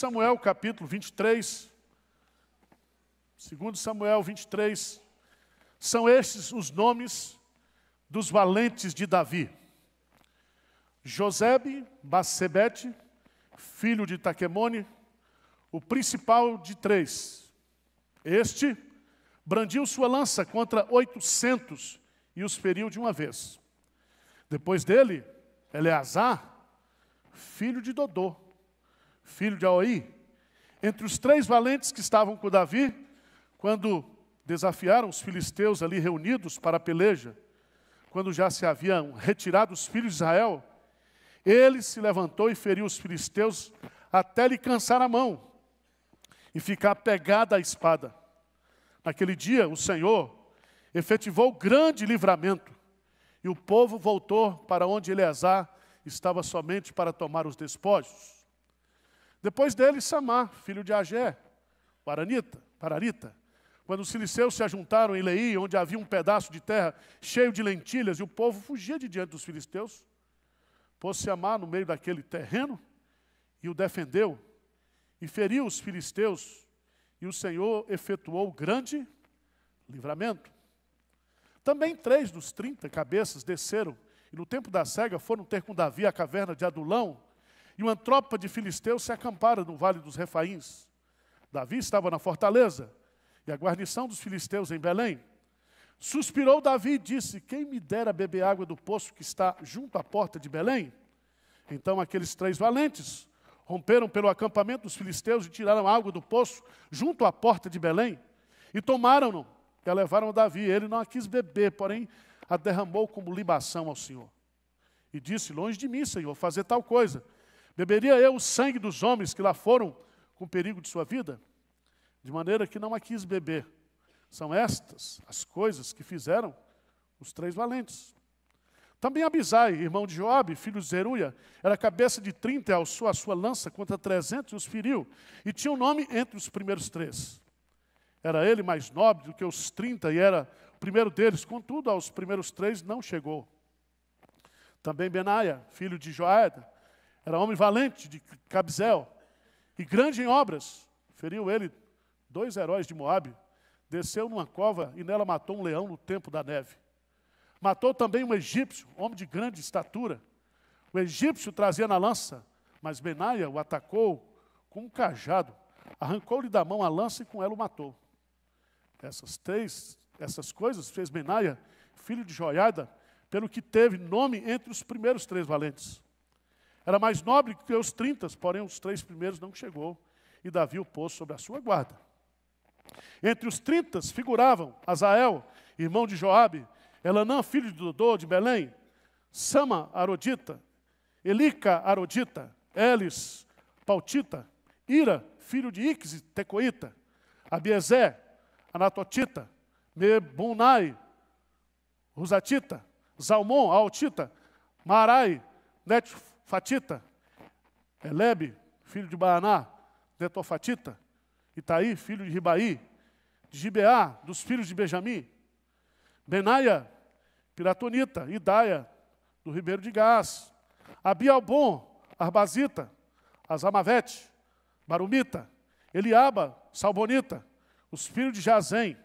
Samuel, capítulo 23. 2 Samuel 23. São estes os nomes dos valentes de Davi. Josebe, Bassebete, filho de Taquemone, o principal de 3. Este brandiu sua lança contra 800 e os feriu de uma vez. Depois dele, Eleazar, filho de Dodô, filho de Aoi, entre os 3 valentes que estavam com Davi, quando desafiaram os filisteus ali reunidos para a peleja, quando já se haviam retirado os filhos de Israel, ele se levantou e feriu os filisteus até lhe cansar a mão e ficar pegada à espada. Naquele dia, o Senhor efetivou grande livramento, e o povo voltou para onde Eleazar estava somente para tomar os despojos. Depois dele, Samá, filho de Agé, Pararita. Quando os filisteus se ajuntaram em Leí, onde havia um pedaço de terra cheio de lentilhas, e o povo fugia de diante dos filisteus, pôs-se Samá no meio daquele terreno e o defendeu, e feriu os filisteus, e o Senhor efetuou grande livramento. Também 3 dos 30 cabeças desceram, e no tempo da cega foram ter com Davi a caverna de Adulão, e uma tropa de filisteus se acamparam no vale dos Refaíns. Davi estava na fortaleza, e a guarnição dos filisteus em Belém. Suspirou Davi e disse: quem me dera beber água do poço que está junto à porta de Belém? Então aqueles 3 valentes romperam pelo acampamento dos filisteus e tiraram água do poço junto à porta de Belém, e tomaram-no, e a levaram a Davi. Ele não a quis beber, porém a derramou como libação ao Senhor. E disse: longe de mim, Senhor, fazer tal coisa. Beberia eu o sangue dos homens que lá foram com perigo de sua vida? De maneira que não a quis beber. São estas as coisas que fizeram os 3 valentes. Também Abisai, irmão de Joabe, filho de Zeruia, era cabeça de 30 e alçou a sua lança contra 300 e os feriu. E tinha um nome entre os primeiros 3. Era ele mais nobre do que os 30 e era o primeiro deles. Contudo, aos primeiros 3 não chegou. Também Benaia, filho de Joiada, era homem valente de Cabzel e grande em obras. Feriu ele 2 heróis de Moabe. Desceu numa cova e nela matou um leão no tempo da neve. Matou também um egípcio, homem de grande estatura. O egípcio trazia na lança, mas Benaia o atacou com um cajado. Arrancou-lhe da mão a lança e com ela o matou. Essas coisas fez Benaia, filho de Joiada, pelo que teve nome entre os primeiros 3 valentes. Era mais nobre que os 30, porém os 3 primeiros não chegou, e Davi o pôs sobre a sua guarda. Entre os 30 figuravam Azael, irmão de Joabe, Elanã, filho de Dodô, de Belém, Sama, Arodita, Elica, Arodita, Elis, Pautita, Ira, filho de Iques, Tecoíta, Abiezé, Anatotita, Mebunai, Rusatita, Zalmon, Altita, Marai, Netfatita, Elebe, filho de Baaná, Netofatita, Itaí, filho de Ribaí, de Gibeá, dos filhos de Benjamim, Benaia, Piratonita, Idaia, do ribeiro de Gás, Abialbon, Arbazita, Azamavete, Barumita, Eliaba, Salbonita, os filhos de Jazem,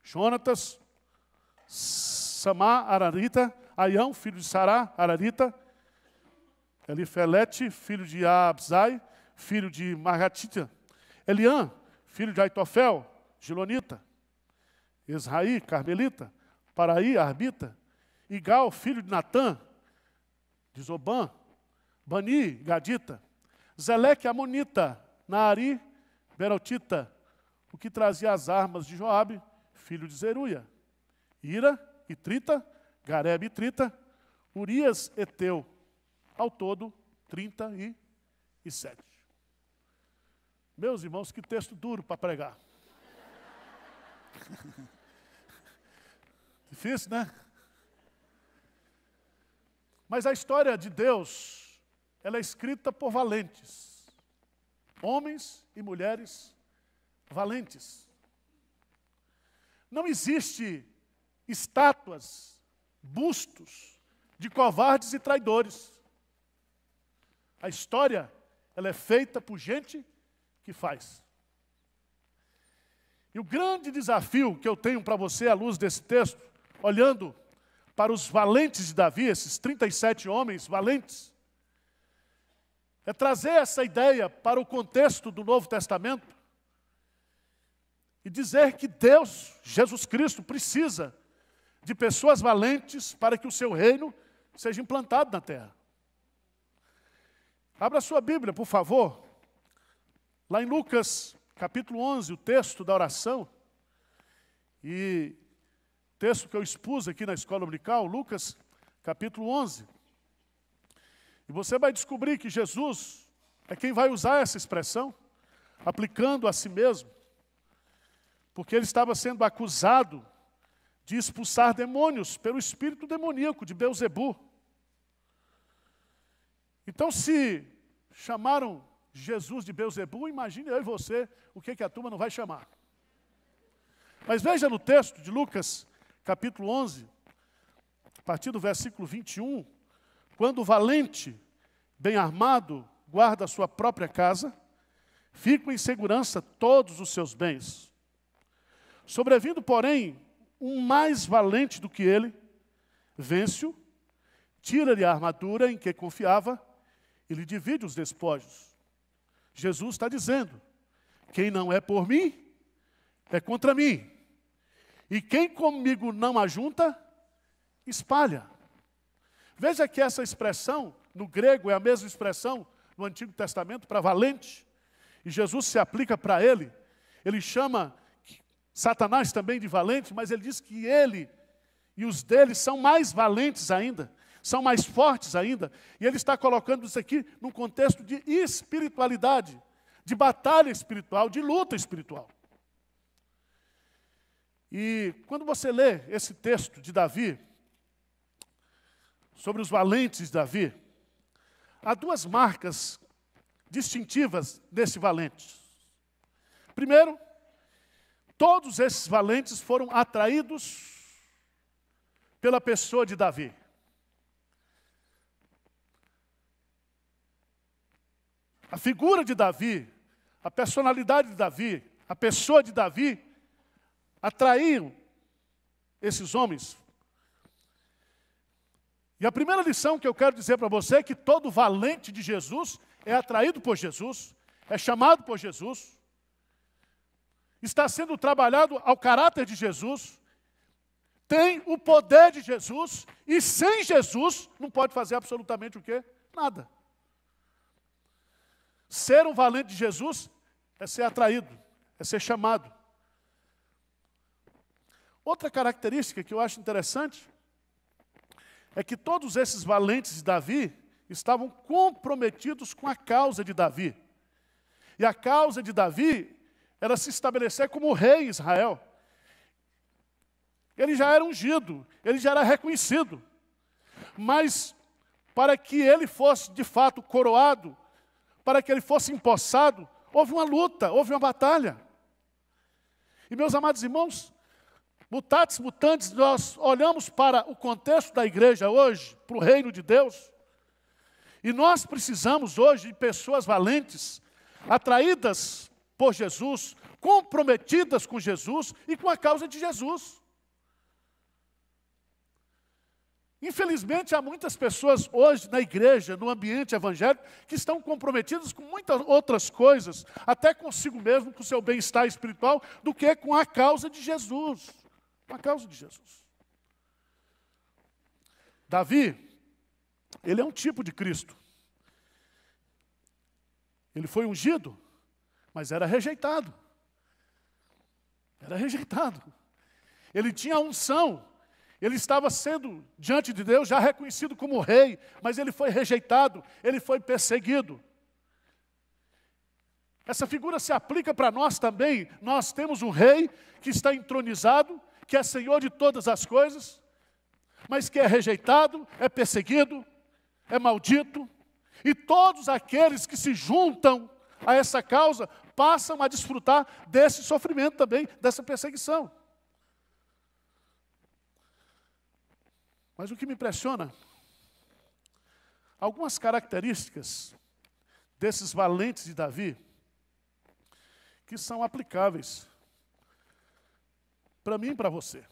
Jonatas, Samá, Ararita, Aião, filho de Sará, Ararita, Elifelete, filho de Abzai, filho de Margatita, Eliã, filho de Aitofel, Gilonita, Esraí, Carmelita, Paraí, Arbita, Igal, filho de Natã, de Zobã, Bani, Gadita, Zeleque, Amonita, Naari, Berotita, o que trazia as armas de Joabe, filho de Zeruia, Ira, Itrita, Gareb, Itrita, Urias, Eteu, ao todo 37. Meus irmãos, que texto duro para pregar. Difícil, né? Mas a história de Deus, ela é escrita por valentes. Homens e mulheres valentes. Não existe estátuas, bustos de covardes e traidores. A história, ela é feita por gente que faz. E o grande desafio que eu tenho para você, à luz desse texto, olhando para os valentes de Davi, esses 37 homens valentes, é trazer essa ideia para o contexto do Novo Testamento e dizer que Deus, Jesus Cristo, precisa de pessoas valentes para que o seu reino seja implantado na terra. Abra sua Bíblia, por favor, lá em Lucas, capítulo 11, o texto da oração, e texto que eu expus aqui na escola dominical, Lucas, capítulo 11. E você vai descobrir que Jesus é quem vai usar essa expressão, aplicando a si mesmo, porque ele estava sendo acusado de expulsar demônios pelo espírito demoníaco de Beelzebu. Então, se chamaram Jesus de Beelzebu, imagine eu e você o que a turma não vai chamar. Mas veja no texto de Lucas, capítulo 11, a partir do versículo 21, quando o valente, bem armado, guarda a sua própria casa, ficam em segurança todos os seus bens. Sobrevindo, porém, um mais valente do que ele, vence-o, tira-lhe a armadura em que confiava e lhe divide os despojos. Jesus está dizendo, quem não é por mim, é contra mim. E quem comigo não ajunta, espalha. Veja que essa expressão, no grego, é a mesma expressão no Antigo Testamento para valente. E Jesus se aplica para ele. Ele chama Satanás também de valente, mas ele diz que ele e os dele são mais valentes ainda, são mais fortes ainda. E ele está colocando isso aqui num contexto de espiritualidade, de batalha espiritual, de luta espiritual. E quando você lê esse texto de Davi, sobre os valentes de Davi, há duas marcas distintivas desse valente. Primeiro, todos esses valentes foram atraídos pela pessoa de Davi. A figura de Davi, a personalidade de Davi, a pessoa de Davi, atraíram esses homens. E a primeira lição que eu quero dizer para você é que todo valente de Jesus é atraído por Jesus, é chamado por Jesus, está sendo trabalhado ao caráter de Jesus, tem o poder de Jesus, e sem Jesus não pode fazer absolutamente o quê? Nada. Ser um valente de Jesus é ser atraído, é ser chamado. Outra característica que eu acho interessante é que todos esses valentes de Davi estavam comprometidos com a causa de Davi. E a causa de Davi era se estabelecer como rei em Israel. Ele já era ungido, ele já era reconhecido. Mas para que ele fosse de fato coroado, para que ele fosse empossado, houve uma luta, houve uma batalha. E meus amados irmãos, mutatis mutandis, nós olhamos para o contexto da igreja hoje, para o reino de Deus, e nós precisamos hoje de pessoas valentes, atraídas por Jesus, comprometidas com Jesus e com a causa de Jesus. Infelizmente, há muitas pessoas hoje na igreja, no ambiente evangélico, que estão comprometidas com muitas outras coisas, até consigo mesmo, com o seu bem-estar espiritual, do que com a causa de Jesus. Com a causa de Jesus. Davi, ele é um tipo de Cristo. Ele foi ungido, mas era rejeitado. Era rejeitado. Ele tinha a unção. Ele estava sendo, diante de Deus, já reconhecido como rei, mas ele foi rejeitado, ele foi perseguido. Essa figura se aplica para nós também. Nós temos um rei que está entronizado, que é Senhor de todas as coisas, mas que é rejeitado, é perseguido, é maldito. E todos aqueles que se juntam a essa causa passam a desfrutar desse sofrimento também, dessa perseguição. Mas o que me impressiona, algumas características desses valentes de Davi, que são aplicáveis para mim e para você.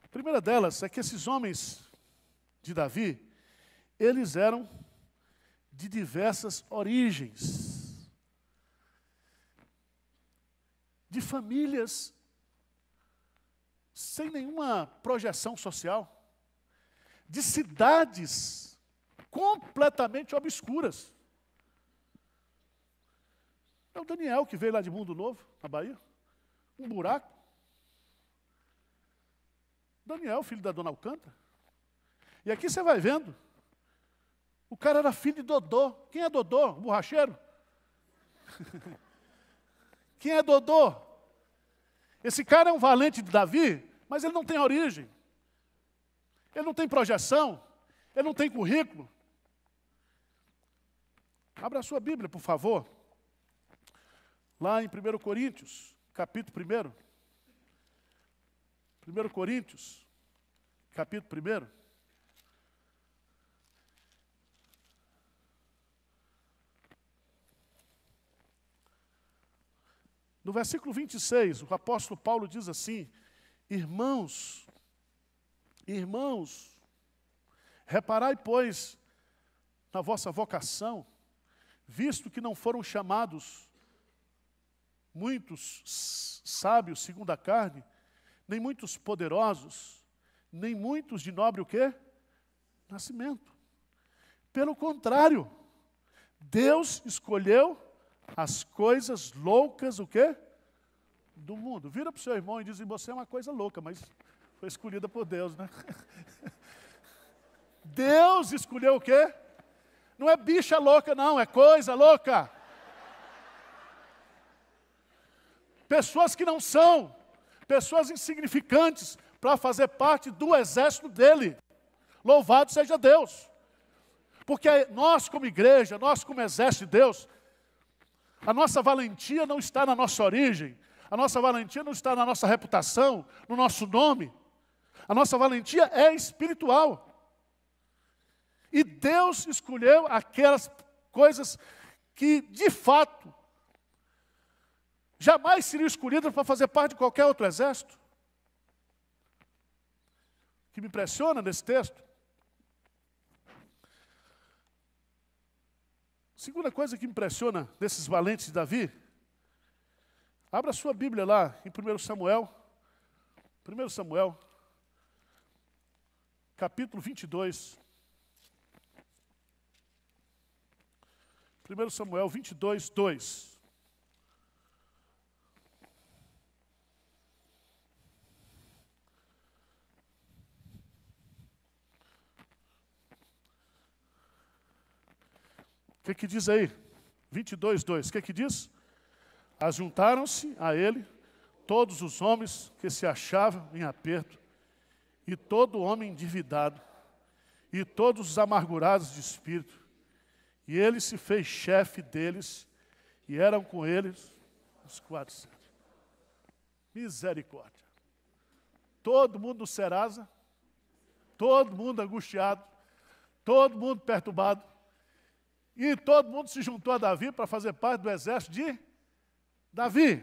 A primeira delas é que esses homens de Davi, eles eram de diversas origens, de famílias sem nenhuma projeção social, de cidades completamente obscuras. É o Daniel que veio lá de Mundo Novo, na Bahia, um buraco. Daniel, filho da dona Alcântara. E aqui você vai vendo, o cara era filho de Dodô. Quem é Dodô? O borracheiro? Quem é Dodô? Esse cara é um valente de Davi, mas ele não tem origem. Ele não tem projeção. Ele não tem currículo. Abra a sua Bíblia, por favor. Lá em 1 Coríntios, capítulo 1. 1 Coríntios, capítulo 1. No versículo 26, o apóstolo Paulo diz assim: irmãos, reparai, pois, na vossa vocação, visto que não foram chamados muitos sábios segundo a carne, nem muitos poderosos, nem muitos de nobre o quê? Nascimento. Pelo contrário, Deus escolheu as coisas loucas, o quê? Do mundo. Vira para o seu irmão e diz: você é uma coisa louca, mas foi escolhida por Deus, né? Deus escolheu o quê? Não é bicha louca, não, é coisa louca. Pessoas que não são, pessoas insignificantes, para fazer parte do exército dele. Louvado seja Deus. Porque nós como igreja, nós como exército de Deus, a nossa valentia não está na nossa origem, a nossa valentia não está na nossa reputação, no nosso nome. A nossa valentia é espiritual. E Deus escolheu aquelas coisas que, de fato, jamais seriam escolhidas para fazer parte de qualquer outro exército. O que me impressiona nesse texto, segunda coisa que me impressiona desses valentes de Davi, abra sua Bíblia lá em 1 Samuel, capítulo 22. 1 Samuel 22, 2. O que diz aí? 22, 2. O que diz? Ajuntaram-se a ele todos os homens que se achavam em aperto, e todo homem endividado, e todos os amargurados de espírito. E ele se fez chefe deles, e eram com eles os 400. Misericórdia. Todo mundo no Serasa, todo mundo angustiado, todo mundo perturbado, e todo mundo se juntou a Davi para fazer parte do exército de Davi.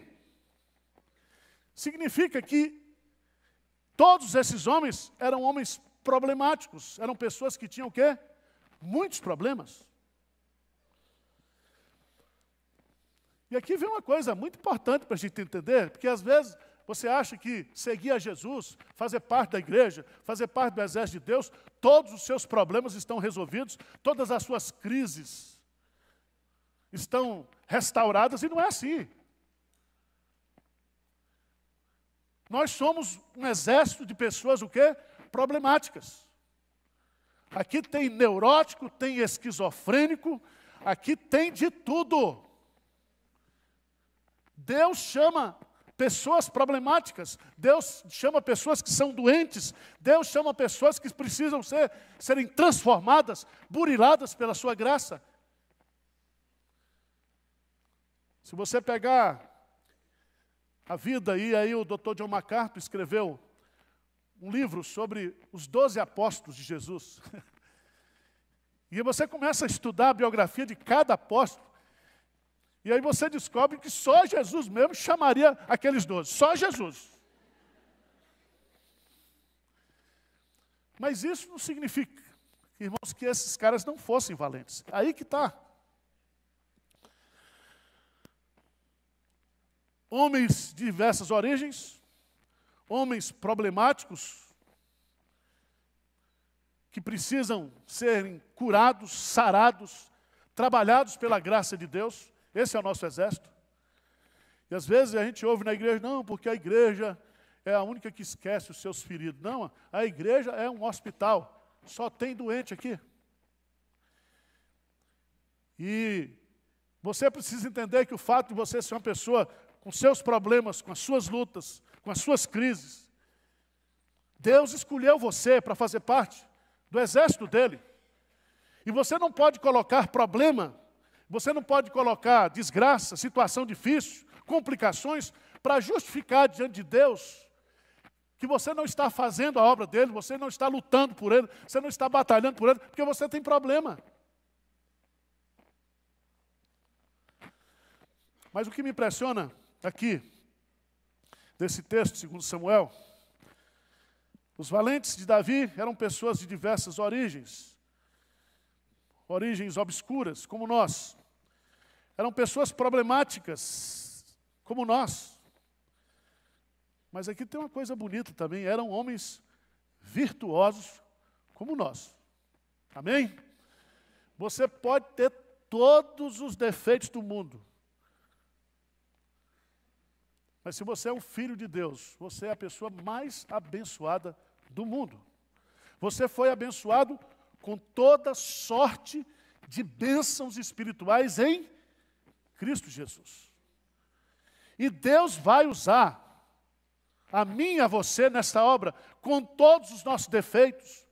Significa que todos esses homens eram homens problemáticos, eram pessoas que tinham o quê? Muitos problemas. E aqui vem uma coisa muito importante para a gente entender, porque às vezes você acha que seguir a Jesus, fazer parte da igreja, fazer parte do exército de Deus, todos os seus problemas estão resolvidos, todas as suas crises estão restauradas, e não é assim. Nós somos um exército de pessoas, o quê? Problemáticas. Aqui tem neurótico, tem esquizofrênico, aqui tem de tudo. Deus chama pessoas problemáticas, Deus chama pessoas que são doentes, Deus chama pessoas que precisam serem transformadas, buriladas pela sua graça. Se você pegar a vida, e aí o Dr. John MacArthur escreveu um livro sobre os 12 apóstolos de Jesus. E você começa a estudar a biografia de cada apóstolo, E aí você descobre que só Jesus mesmo chamaria aqueles 12. Só Jesus. Mas isso não significa, irmãos, que esses caras não fossem valentes. Aí que está. Homens de diversas origens, homens problemáticos, que precisam serem curados, sarados, trabalhados pela graça de Deus. Esse é o nosso exército. E às vezes a gente ouve na igreja, não, porque a igreja é a única que esquece os seus feridos. Não, a igreja é um hospital, só tem doente aqui. E você precisa entender que o fato de você ser uma pessoa com seus problemas, com as suas lutas, com as suas crises, Deus escolheu você para fazer parte do exército dele. E você não pode colocar problema, você não pode colocar desgraça, situação difícil, complicações, para justificar diante de Deus que você não está fazendo a obra dele, você não está lutando por ele, você não está batalhando por ele, porque você tem problema. Mas o que me impressiona aqui, desse texto, segundo Samuel, os valentes de Davi eram pessoas de diversas origens obscuras, como nós. Eram pessoas problemáticas, como nós. Mas aqui tem uma coisa bonita também, eram homens virtuosos, como nós. Amém? Você pode ter todos os defeitos do mundo. Mas se você é um filho de Deus, você é a pessoa mais abençoada do mundo. Você foi abençoado com toda sorte de bênçãos espirituais em Cristo Jesus. E Deus vai usar a mim e a você nesta obra, com todos os nossos defeitos,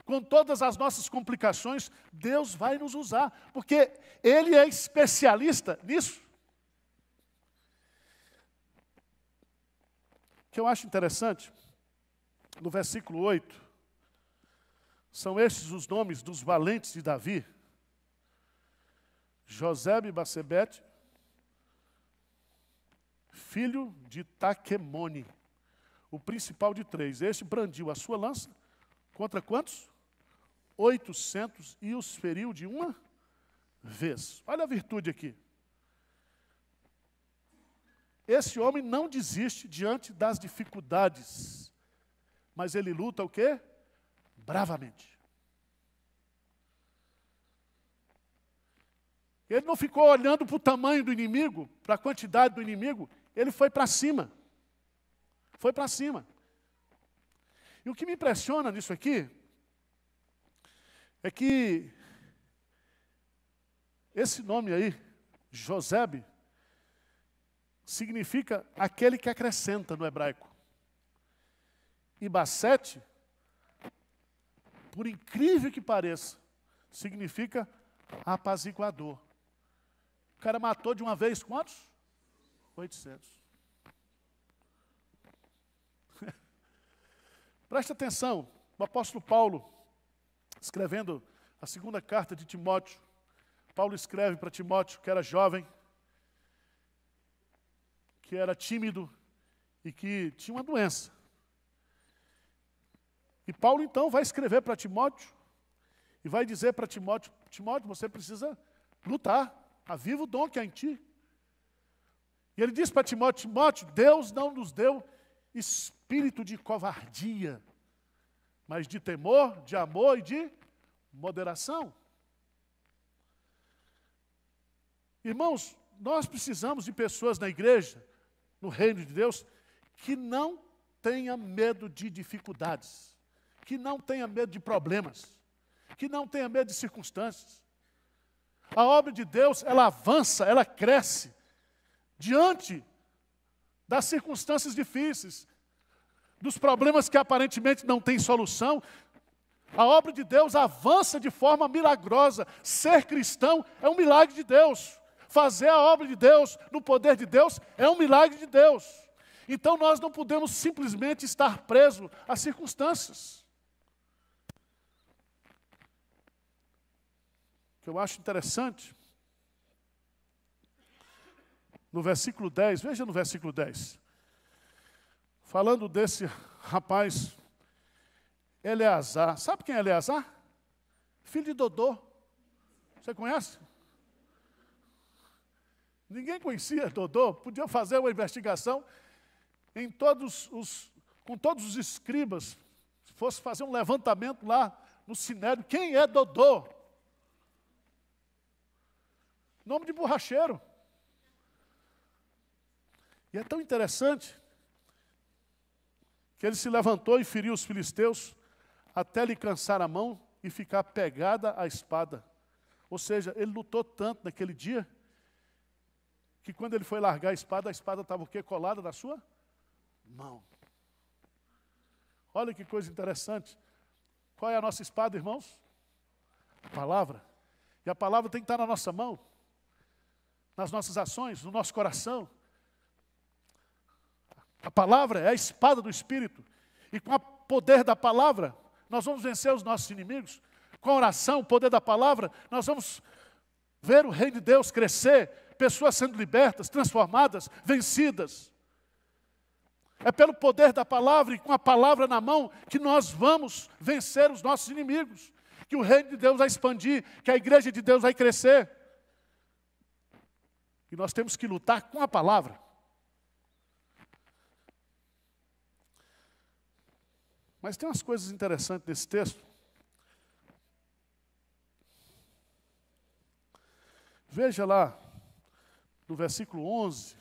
com todas as nossas complicações, Deus vai nos usar, porque Ele é especialista nisso. O que eu acho interessante, no versículo 8, são estes os nomes dos valentes de Davi: Josebe Basebete, filho de Taquemone, o principal de 3. Este brandiu a sua lança contra quantos? 800 e os feriu de uma vez. Olha a virtude aqui. Esse homem não desiste diante das dificuldades, mas ele luta o quê? Bravamente. Ele não ficou olhando para o tamanho do inimigo, para a quantidade do inimigo, ele foi para cima. Foi para cima. E o que me impressiona nisso aqui é que esse nome aí, Josebe, significa aquele que acrescenta no hebraico. E Basete, por incrível que pareça, significa apaziguador. O cara matou de uma vez quantos? 800. Preste atenção, o apóstolo Paulo, escrevendo a segunda carta de Timóteo, Paulo escreve para Timóteo, que era jovem, que era tímido e que tinha uma doença. E Paulo então vai escrever para Timóteo e vai dizer para Timóteo: Timóteo, você precisa lutar, aviva o dom que há em ti. E ele diz para Timóteo: Timóteo, Deus não nos deu espírito de covardia, mas de temor, de amor e de moderação. Irmãos, nós precisamos de pessoas na igreja, no reino de Deus, que não tenha medo de dificuldades, que não tenha medo de problemas, que não tenha medo de circunstâncias. A obra de Deus, ela avança, ela cresce diante das circunstâncias difíceis, dos problemas que aparentemente não têm solução. A obra de Deus avança de forma milagrosa. Ser cristão é um milagre de Deus. Fazer a obra de Deus, no poder de Deus, é um milagre de Deus. Então nós não podemos simplesmente estar presos às circunstâncias. O que eu acho interessante no versículo 10, veja no versículo 10. Falando desse rapaz, Eleazar. Sabe quem é Eleazar? Filho de Dodô. Você conhece? Ninguém conhecia Dodô. Podia fazer uma investigação com todos os escribas. Se fosse fazer um levantamento lá no Sinédrio. Quem é Dodô? Nome de borracheiro. E é tão interessante que ele se levantou e feriu os filisteus até lhe cansar a mão e ficar pegada à espada. Ou seja, ele lutou tanto naquele dia que quando ele foi largar a espada estava o quê? Colada na sua mão. Olha que coisa interessante. Qual é a nossa espada, irmãos? A palavra. E a palavra tem que estar na nossa mão, nas nossas ações, no nosso coração. A palavra é a espada do Espírito. E com o poder da palavra, nós vamos vencer os nossos inimigos. Com a oração, o poder da palavra, nós vamos ver o reino de Deus crescer, pessoas sendo libertas, transformadas, vencidas. É pelo poder da palavra e com a palavra na mão que nós vamos vencer os nossos inimigos. Que o reino de Deus vai expandir, que a igreja de Deus vai crescer. E nós temos que lutar com a palavra. Mas tem umas coisas interessantes nesse texto. Veja lá, no versículo 11.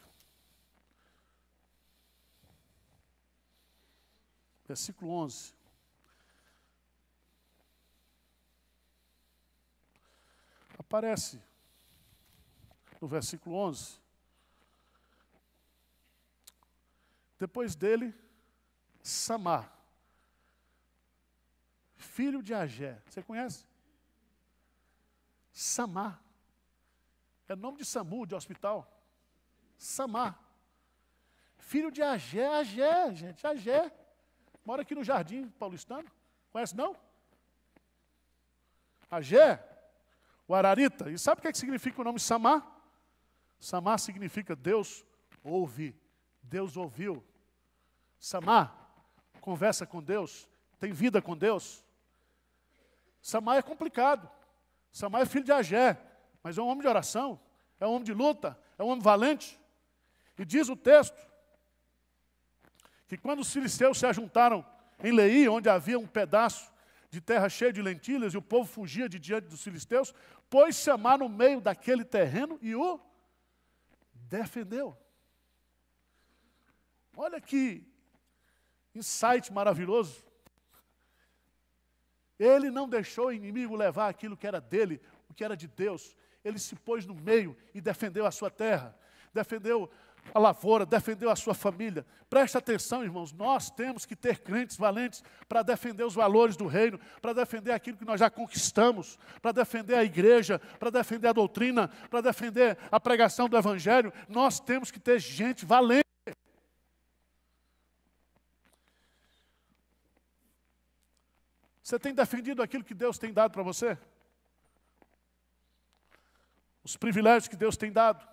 Versículo 11. Aparece no versículo 11. Depois dele, Samar, filho de Agé. Você conhece? Samar. É nome de SAMU, de hospital. Samar. Filho de Agé. Agé, gente, Agé. Mora aqui no Jardim Paulistano. Conhece, não? Agé, o Ararita. E sabe o que significa o nome Samar? Samar significa Deus ouve. Deus ouviu. Samar, conversa com Deus, tem vida com Deus. Samar é complicado. Samar é filho de Agé, mas é um homem de oração, é um homem de luta, é um homem valente. E diz o texto que quando os filisteus se ajuntaram em Leí, onde havia um pedaço de terra cheio de lentilhas, e o povo fugia de diante dos filisteus, pôs Samar no meio daquele terreno e o defendeu. Olha que insight maravilhoso. Ele não deixou o inimigo levar aquilo que era dele, o que era de Deus. Ele se pôs no meio e defendeu a sua terra, defendeu a lavoura, defendeu a sua família. Presta atenção, irmãos, nós temos que ter crentes valentes para defender os valores do reino, para defender aquilo que nós já conquistamos, para defender a igreja, para defender a doutrina, para defender a pregação do evangelho. Nós temos que ter gente valente. Você tem defendido aquilo que Deus tem dado para você? Os privilégios que Deus tem dado,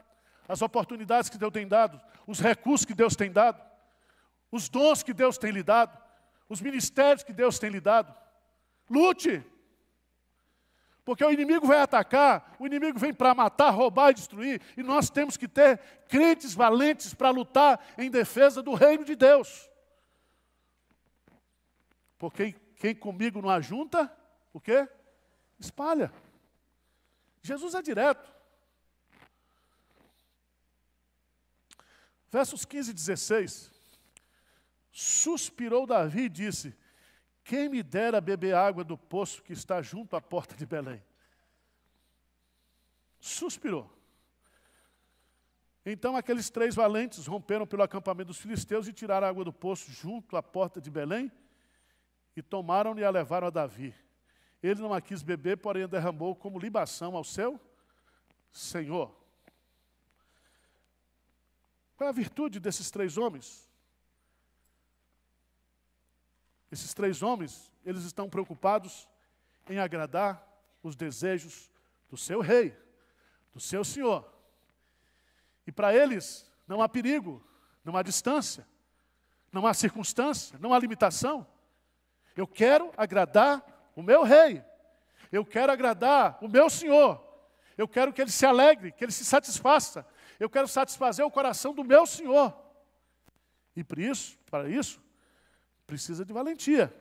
as oportunidades que Deus tem dado, os recursos que Deus tem dado, os dons que Deus tem lhe dado, os ministérios que Deus tem lhe dado. Lute! Porque o inimigo vai atacar, o inimigo vem para matar, roubar e destruir, e nós temos que ter crentes valentes para lutar em defesa do reino de Deus. Porque quem comigo não ajunta, o quê? Espalha. Jesus é direto. Versos 15 e 16. Suspirou Davi e disse: quem me dera beber água do poço que está junto à porta de Belém? Suspirou. Então aqueles 3 valentes romperam pelo acampamento dos filisteus e tiraram a água do poço junto à porta de Belém, e tomaram e a levaram a Davi. Ele não a quis beber, porém a derramou como libação ao seu Senhor. Qual é a virtude desses 3 homens? Esses 3 homens, eles estão preocupados em agradar os desejos do seu rei, do seu senhor. E para eles não há perigo, não há distância, não há circunstância, não há limitação. Eu quero agradar o meu rei. Eu quero agradar o meu Senhor. Eu quero que ele se alegre, que ele se satisfaça. Eu quero satisfazer o coração do meu Senhor. E para isso, precisa de valentia.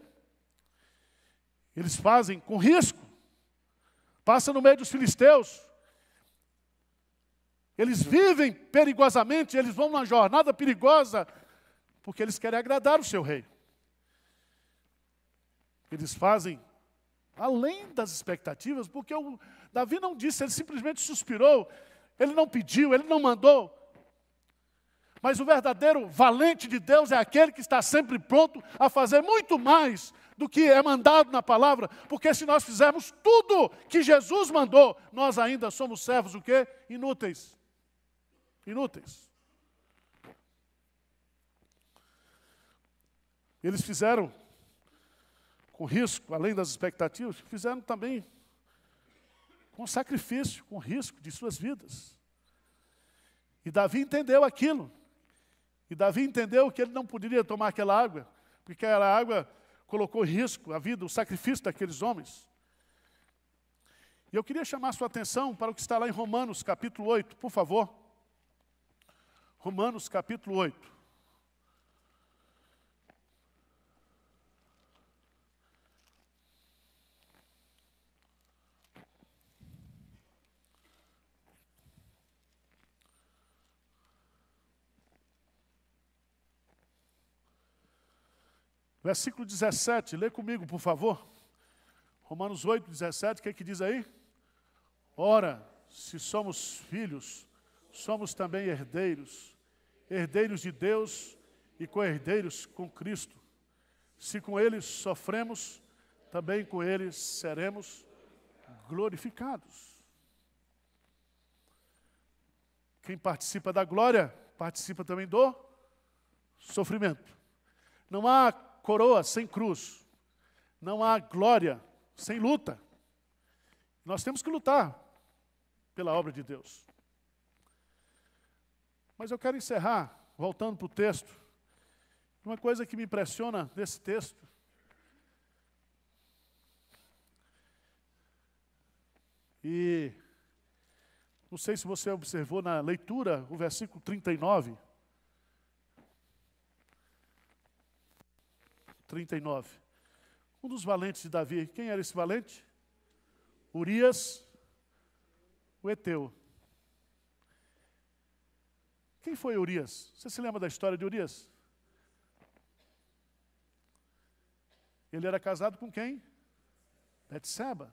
Eles fazem com risco. Passa no meio dos filisteus. Eles vivem perigosamente, eles vão numa jornada perigosa, porque eles querem agradar o seu rei. Eles fazem além das expectativas, porque Davi não disse, ele simplesmente suspirou, ele não pediu, ele não mandou. Mas o verdadeiro valente de Deus é aquele que está sempre pronto a fazer muito mais do que é mandado na palavra, porque se nós fizermos tudo que Jesus mandou, nós ainda somos servos o quê? Inúteis. Inúteis. Eles fizeram com risco, além das expectativas, fizeram também com sacrifício, com risco de suas vidas. E Davi entendeu aquilo. E Davi entendeu que ele não poderia tomar aquela água, porque aquela água colocou em risco a vida, o sacrifício daqueles homens. E eu queria chamar a sua atenção para o que está lá em Romanos, capítulo 8, por favor. Romanos, capítulo 8. Versículo 17, lê comigo, por favor. Romanos 8, 17, o que é que diz aí? Ora, se somos filhos, somos também herdeiros, herdeiros de Deus e co-herdeiros com Cristo. Se com Ele sofremos, também com Ele seremos glorificados. Quem participa da glória, participa também do sofrimento. Não há coroa sem cruz. Não há glória sem luta. Nós temos que lutar pela obra de Deus. Mas eu quero encerrar, voltando para o texto, uma coisa que me impressiona nesse texto. E não sei se você observou na leitura o versículo 39. 39. Um dos valentes de Davi. Quem era esse valente? Urias, o Eteu. Quem foi Urias? Você se lembra da história de Urias? Ele era casado com quem? Betseba.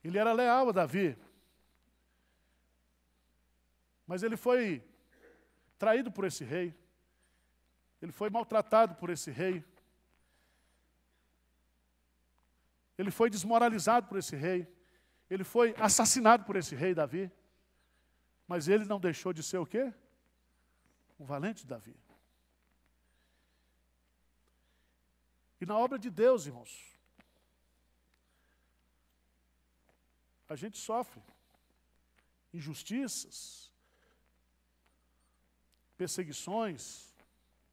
Ele era leal a Davi. Mas ele foi traído por esse rei. Ele foi maltratado por esse rei. Ele foi desmoralizado por esse rei. Ele foi assassinado por esse rei Davi. Mas ele não deixou de ser o quê? Um valente Davi. E na obra de Deus, irmãos, a gente sofre injustiças, perseguições,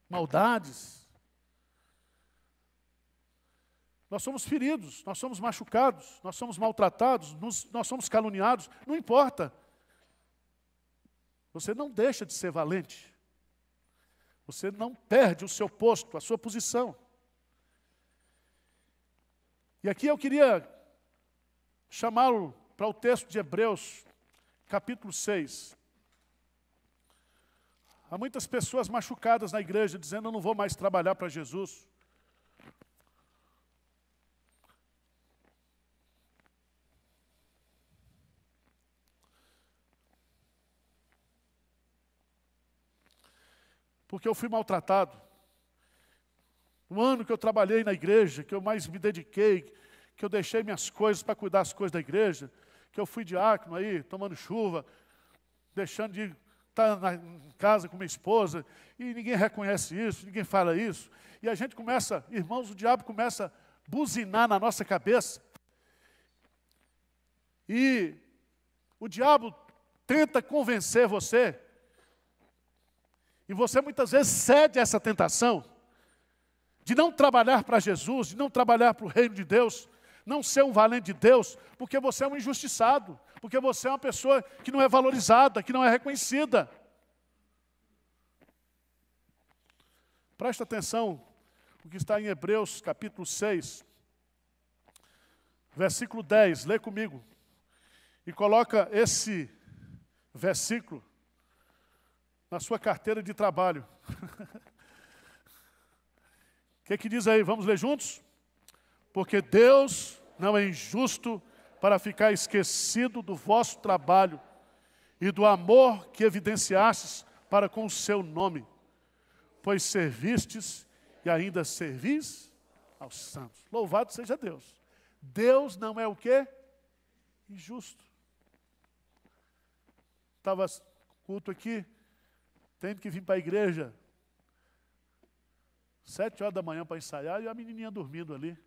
maldades. Nós somos feridos, nós somos machucados, nós somos maltratados, nós somos caluniados, não importa. Você não deixa de ser valente. Você não perde o seu posto, a sua posição. E aqui eu queria chamá-lo para o texto de Hebreus, capítulo 6. Há muitas pessoas machucadas na igreja, dizendo, eu não vou mais trabalhar para Jesus. Porque eu fui maltratado. Um ano que eu trabalhei na igreja, que eu mais me dediquei, que eu deixei minhas coisas para cuidar das coisas da igreja, que eu fui diácono aí, tomando chuva, deixando de estar em casa com minha esposa, e ninguém reconhece isso, ninguém fala isso. E a gente começa, irmãos, o diabo começa a buzinar na nossa cabeça. E o diabo tenta convencer você, e você muitas vezes cede a essa tentação, de não trabalhar para Jesus, de não trabalhar para o reino de Deus, não ser um valente de Deus, porque você é um injustiçado, porque você é uma pessoa que não é valorizada, que não é reconhecida. Presta atenção o que está em Hebreus capítulo 6, versículo 10, lê comigo. E coloca esse versículo na sua carteira de trabalho. O que diz aí? Vamos ler juntos? Porque Deus não é injusto para ficar esquecido do vosso trabalho e do amor que evidenciastes para com o seu nome, pois servistes e ainda servis aos santos. Louvado seja Deus. Deus não é o quê? Injusto. Estava culto aqui, tendo que vir para a igreja 7 horas da manhã para ensaiar e a menininha dormindo ali.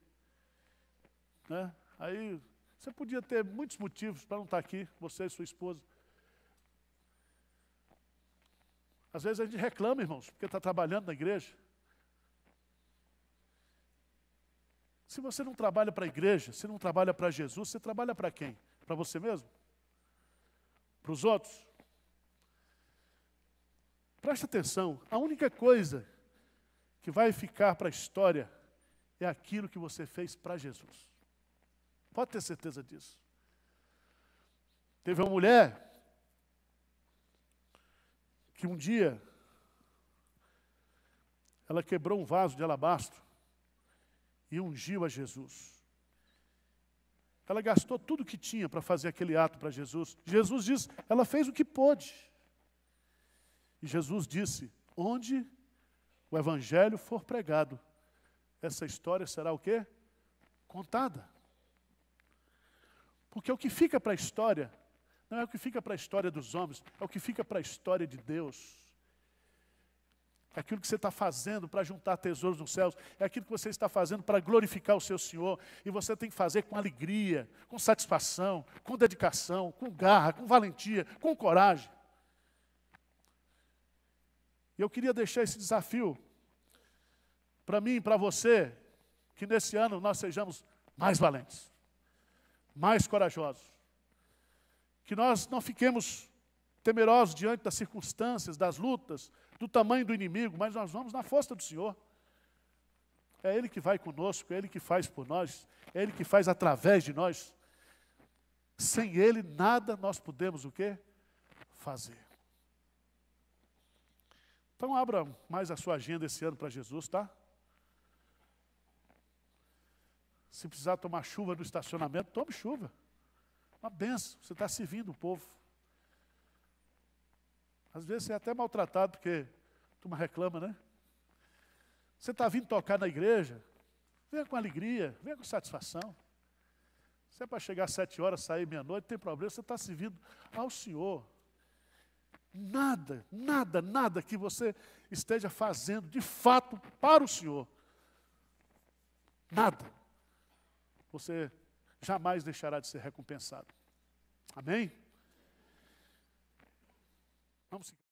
Né? Aí, você podia ter muitos motivos para não estar aqui, você e sua esposa. Às vezes a gente reclama, irmãos, porque está trabalhando na igreja. Se você não trabalha para a igreja, se não trabalha para Jesus, você trabalha para quem? Para você mesmo? Para os outros? Presta atenção, a única coisa que vai ficar para a história é aquilo que você fez para Jesus. Pode ter certeza disso. Teve uma mulher que um dia ela quebrou um vaso de alabastro e ungiu a Jesus. Ela gastou tudo o que tinha para fazer aquele ato para Jesus. Jesus diz, ela fez o que pôde. E Jesus disse, onde o evangelho for pregado, essa história será o quê? Contada. Porque o que fica para a história, não é o que fica para a história dos homens, é o que fica para a história de Deus. É aquilo que você está fazendo para juntar tesouros nos céus, é aquilo que você está fazendo para glorificar o seu Senhor, e você tem que fazer com alegria, com satisfação, com dedicação, com garra, com valentia, com coragem. E eu queria deixar esse desafio para mim e para você, que nesse ano nós sejamos mais valentes, mais corajosos, que nós não fiquemos temerosos diante das circunstâncias, das lutas, do tamanho do inimigo, mas nós vamos na força do Senhor. É Ele que vai conosco, é Ele que faz por nós, é Ele que faz através de nós. Sem Ele, nada nós podemos o quê? Fazer. Então, abra mais a sua agenda esse ano para Jesus, tá? Se precisar tomar chuva no estacionamento, tome chuva. Uma benção, você está servindo o povo. Às vezes você é até maltratado, porque a turma reclama, né? Você está vindo tocar na igreja, venha com alegria, venha com satisfação. Se é para chegar às 7 horas, sair meia-noite, não tem problema, você está servindo ao Senhor. Nada, nada, nada que você esteja fazendo de fato para o Senhor. Nada. Você jamais deixará de ser recompensado. Amém? Vamos seguir.